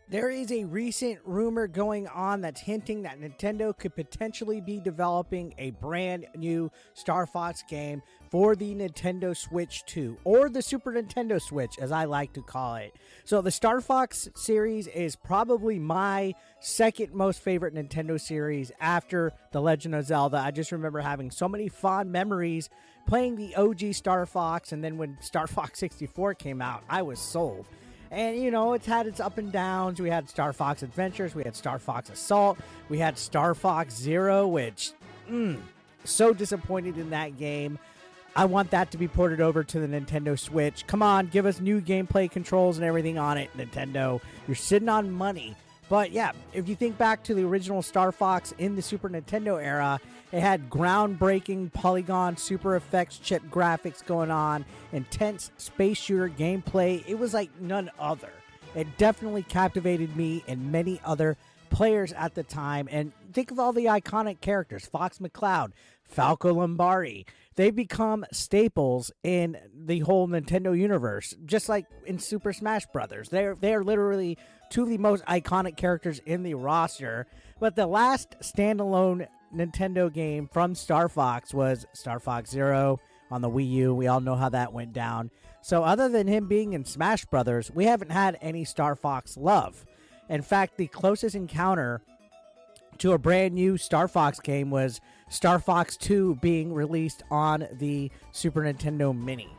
There is a recent rumor going on that's hinting that Nintendo could potentially be developing a brand new Star Fox game for the Nintendo Switch 2, or the Super Nintendo Switch, as I like to call it. So the Star Fox series is probably my second most favorite Nintendo series after The Legend of Zelda. I just remember having so many fond memories playing the OG Star Fox, and then when Star Fox 64 came out, I was sold. And, you know, it's had its up and downs. We had Star Fox Adventures. We had Star Fox Assault. We had Star Fox Zero, which, so disappointed in that game. I want that to be ported over to the Nintendo Switch. Come on, give us new gameplay controls and everything on it, Nintendo. You're sitting on money. But yeah, if you think back to the original Star Fox in the Super Nintendo era, it had groundbreaking polygon super effects chip graphics going on, intense space shooter gameplay. It was like none other. It definitely captivated me and many other players at the time. And think of all the iconic characters: Fox McCloud, Falco Lombardi. They become staples in the whole Nintendo universe, just like in Super Smash Brothers. They're literally two of the most iconic characters in the roster. But the last standalone Nintendo game from Star Fox was Star Fox Zero on the Wii U. We all know how that went down. So other than him being in Smash Brothers, we haven't had any Star Fox love. In fact, the closest encounter to a brand new Star Fox game was Star Fox 2 being released on the Super Nintendo Mini.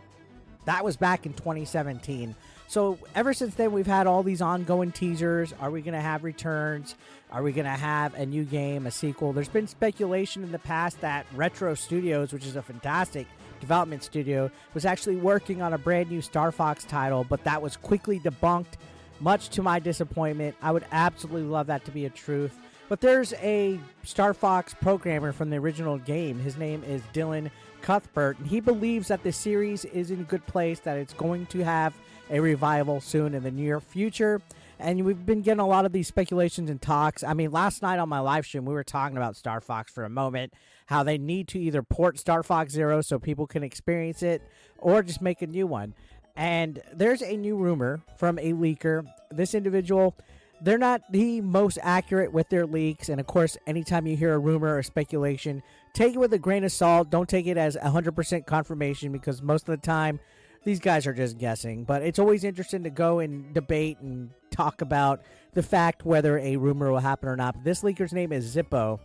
That was back in 2017. So ever since then, we've had all these ongoing teasers. Are we going to have returns? Are we going to have a new game, a sequel? There's been speculation in the past that Retro Studios, which is a fantastic development studio, was actually working on a brand new Star Fox title, but that was quickly debunked, much to my disappointment. I would absolutely love that to be a truth. But there's a Star Fox programmer from the original game. His name is Dylan Cuthbert, and he believes that the series is in a good place, that it's going to have a revival soon in the near future. And we've been getting a lot of these speculations and talks. I mean, last night on my live stream, we were talking about Star Fox for a moment, how they need to either port Star Fox Zero so people can experience it, or just make a new one. And there's a new rumor from a leaker. This individual, they're not the most accurate with their leaks. And of course, anytime you hear a rumor or speculation, take it with a grain of salt. Don't take it as 100% confirmation, because most of the time, these guys are just guessing. But it's always interesting to go and debate and talk about the fact whether a rumor will happen or not. This leaker's name is Zippo,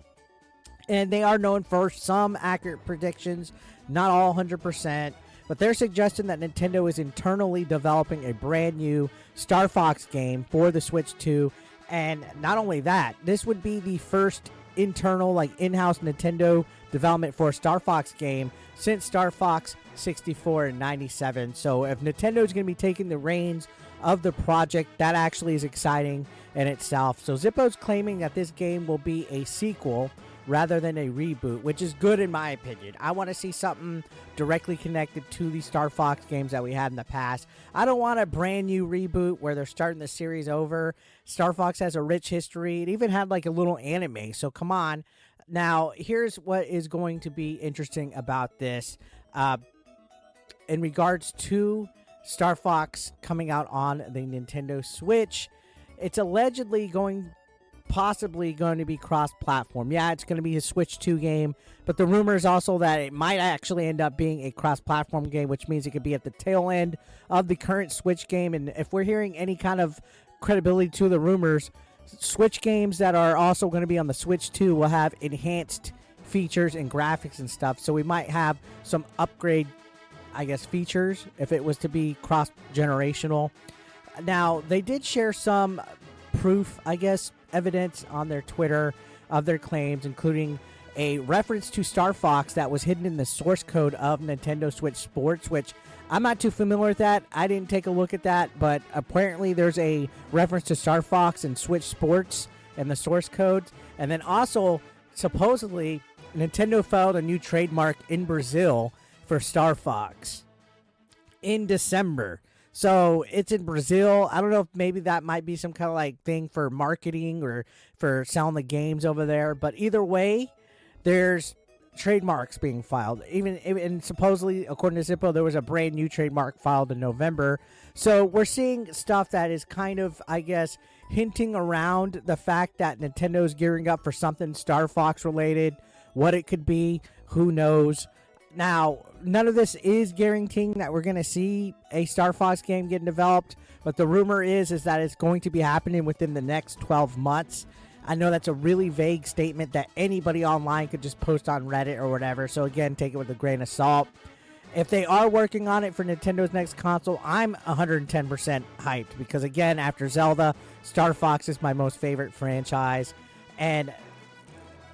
and they are known for some accurate predictions, not all 100%. But they're suggesting that Nintendo is internally developing a brand new Star Fox game for the Switch 2. And not only that, this would be the first internal, like in-house Nintendo development for a Star Fox game since Star Fox 64 and 97. So if Nintendo is going to be taking the reins of the project, that actually is exciting in itself. So Zippo's claiming that this game will be a sequel rather than a reboot, which is good in my opinion. I want to see something directly connected to the Star Fox games that we had in the past. I don't want a brand new reboot where they're starting the series over. Star Fox has a rich history. It even had like a little anime, so come on. Now, here's what is going to be interesting about this. In regards to Star Fox coming out on the Nintendo Switch, it's allegedly possibly going to be cross-platform. Yeah, it's going to be a Switch 2 game, but the rumor is also that it might actually end up being a cross-platform game, which means it could be at the tail end of the current Switch game. And if we're hearing any kind of credibility to the rumors, Switch games that are also going to be on the Switch 2 will have enhanced features and graphics and stuff, so we might have some upgrade, I guess, features if it was to be cross-generational. Now, they did share some proof, I guess, evidence on their Twitter of their claims, including a reference to Star Fox that was hidden in the source code of Nintendo Switch Sports, which I'm not too familiar with that. I didn't take a look at that, but apparently there's a reference to Star Fox and Switch Sports in the source code. And then also, supposedly, Nintendo filed a new trademark in Brazil for Star Fox in December. So it's in Brazil. I don't know if maybe that might be some kind of like thing for marketing or for selling the games over there. But either way, there's trademarks being filed. And supposedly, according to Zippo, there was a brand new trademark filed in November. So we're seeing stuff that is kind of, I guess, hinting around the fact that Nintendo's gearing up for something Star Fox related. What it could be, who knows. Now, none of this is guaranteeing that we're going to see a Star Fox game getting developed, but the rumor is that it's going to be happening within the next 12 months. I know that's a really vague statement that anybody online could just post on Reddit or whatever, so again, take it with a grain of salt. If they are working on it for Nintendo's next console, I'm 110% hyped because, again, after Zelda, Star Fox is my most favorite franchise. And,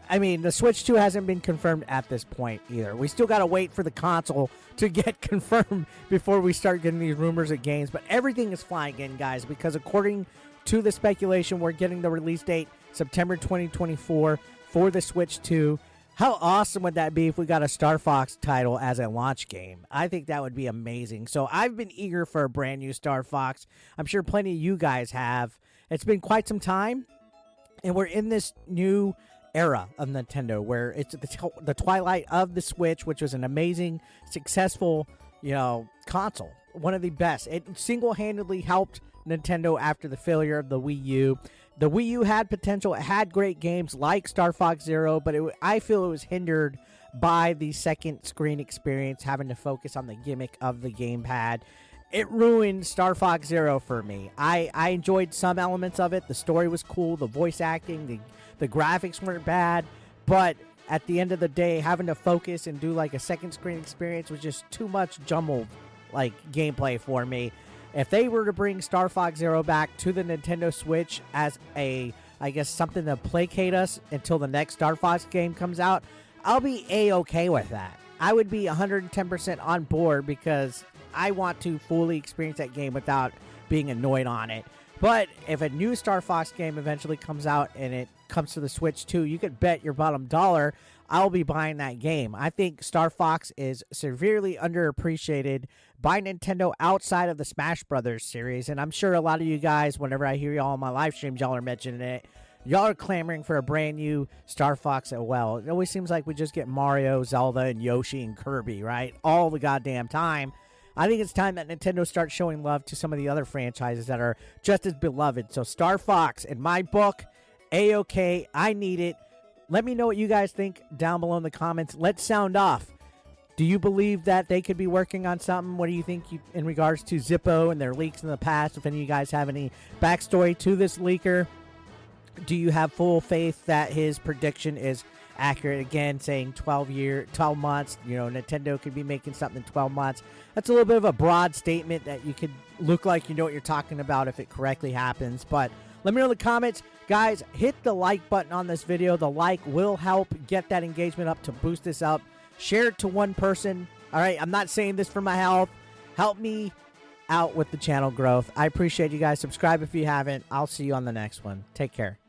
I mean, the Switch 2 hasn't been confirmed at this point either. We still got to wait for the console to get confirmed before we start getting these rumors of games. But everything is flying in, guys, because according to the speculation, we're getting the release date September 2024 for the Switch 2. How awesome would that be if we got a Star Fox title as a launch game? I think that would be amazing. So I've been eager for a brand new Star Fox. I'm sure plenty of you guys have. It's been quite some time, and we're in this new era of Nintendo where it's the twilight of the Switch, which was an amazing, successful, console. One of the best. It single-handedly helped Nintendo after the failure of the Wii U. The Wii U had potential. It had great games like Star Fox Zero, but I feel it was hindered by the second screen experience, having to focus on the gimmick of the gamepad. It ruined Star Fox Zero for me. I enjoyed some elements of it. The story was cool. The voice acting, the graphics weren't bad. But at the end of the day, having to focus and do like a second screen experience was just too much jumbled gameplay for me. If they were to bring Star Fox Zero back to the Nintendo Switch as something to placate us until the next Star Fox game comes out, I'll be A-okay with that. I would be 110% on board because I want to fully experience that game without being annoyed on it. But if a new Star Fox game eventually comes out and it comes to the Switch too, you could bet your bottom dollar I'll be buying that game. I think Star Fox is severely underappreciated by Nintendo outside of the Smash Brothers series. And I'm sure a lot of you guys, whenever I hear y'all on my live streams, y'all are mentioning it. Y'all are clamoring for a brand new Star Fox as well. It always seems like we just get Mario, Zelda, and Yoshi and Kirby, right? All the goddamn time. I think it's time that Nintendo starts showing love to some of the other franchises that are just as beloved. So Star Fox, in my book, A-okay. I need it. Let me know what you guys think down below in the comments. Let's sound off. Do you believe that they could be working on something? What do you think in regards to Zippo and their leaks in the past? If any of you guys have any backstory to this leaker, do you have full faith that his prediction is accurate? Again, saying 12 months, Nintendo could be making something in 12 months. That's a little bit of a broad statement that you could look like you know what you're talking about if it correctly happens. But let me know in the comments. Guys, hit the like button on this video. The like will help get that engagement up to boost this up. Share it to one person. All right, I'm not saying this for my health. Help me out with the channel growth. I appreciate you guys. Subscribe if you haven't. I'll see you on the next one. Take care.